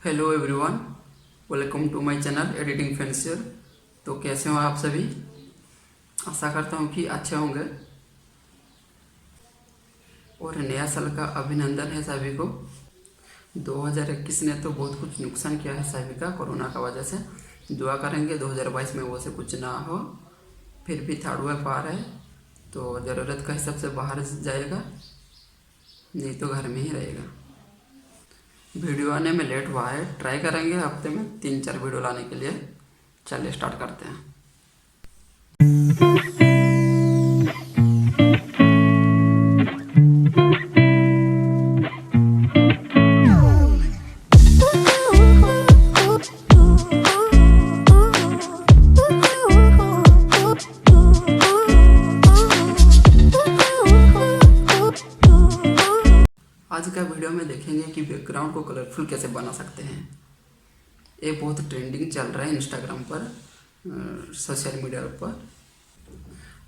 Hello everyone, welcome to my channel editing fancier. तो कैसे हो आप सभी? आशा करता हूँ कि अच्छे होंगे और नया साल का अभिनंदन है सभी को। 2021 ने तो बहुत कुछ नुकसान किया है सभी का कोरोना का वजह से। दुआ करेंगे 2022 में वो से कुछ ना हो। फिर भी थर्ड वेव आ रहा है तो ज़रूरत का हिसाब से बाहर जाएगा, नहीं तो घर में ही रहेगा। वीडियो आने में लेट हुआ है, ट्राई करेंगे हफ्ते में 3-4 वीडियो लाने के लिए। चलिए स्टार्ट करते हैं। आज का वीडियो में देखेंगे कि बैकग्राउंड को कलरफुल कैसे बना सकते हैं। ये बहुत ट्रेंडिंग चल रहा है इंस्टाग्राम पर, सोशल मीडिया पर।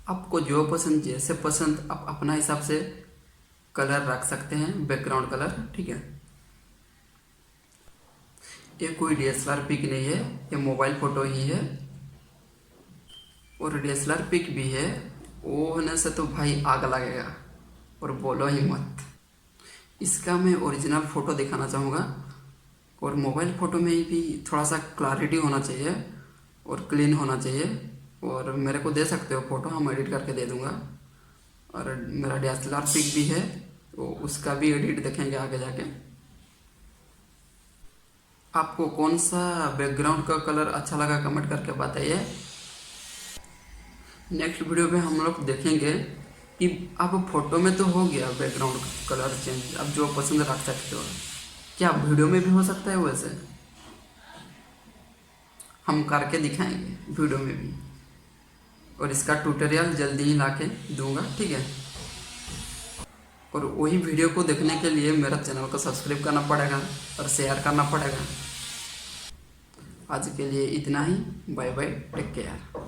आपको जो पसंद, जैसे पसंद, आप अपना हिसाब से कलर रख सकते हैं, बैकग्राउंड कलर। ठीक है, ये कोई डीएसएलआर पिक नहीं है, ये मोबाइल फ़ोटो ही है। और डीएसएलआर पिक भी है, वो होने से तो भाई आग लगेगा और बोलो ही मत। इसका मैं ओरिजिनल फ़ोटो दिखाना चाहूँगा। और मोबाइल फ़ोटो में भी थोड़ा सा क्लैरिटी होना चाहिए और क्लीन होना चाहिए। और मेरे को दे सकते हो फ़ोटो, हम एडिट करके दे दूँगा। और मेरा डीएसएलआर पिक भी है, तो उसका भी एडिट देखेंगे आगे जाके। आपको कौन सा बैकग्राउंड का कलर अच्छा लगा कमेंट करके बताइए। नेक्स्ट वीडियो में हम लोग देखेंगे कि आप फोटो में तो हो गया बैकग्राउंड कलर चेंज, आप जो पसंद रख सकते हो, क्या वीडियो में भी हो सकता है? वैसे हम करके दिखाएंगे वीडियो में भी, और इसका ट्यूटोरियल जल्दी ही लाके दूंगा। ठीक है, और वही वीडियो को देखने के लिए मेरा चैनल को सब्सक्राइब करना पड़ेगा और शेयर करना पड़ेगा। आज के लिए इतना ही। Bye bye, take care.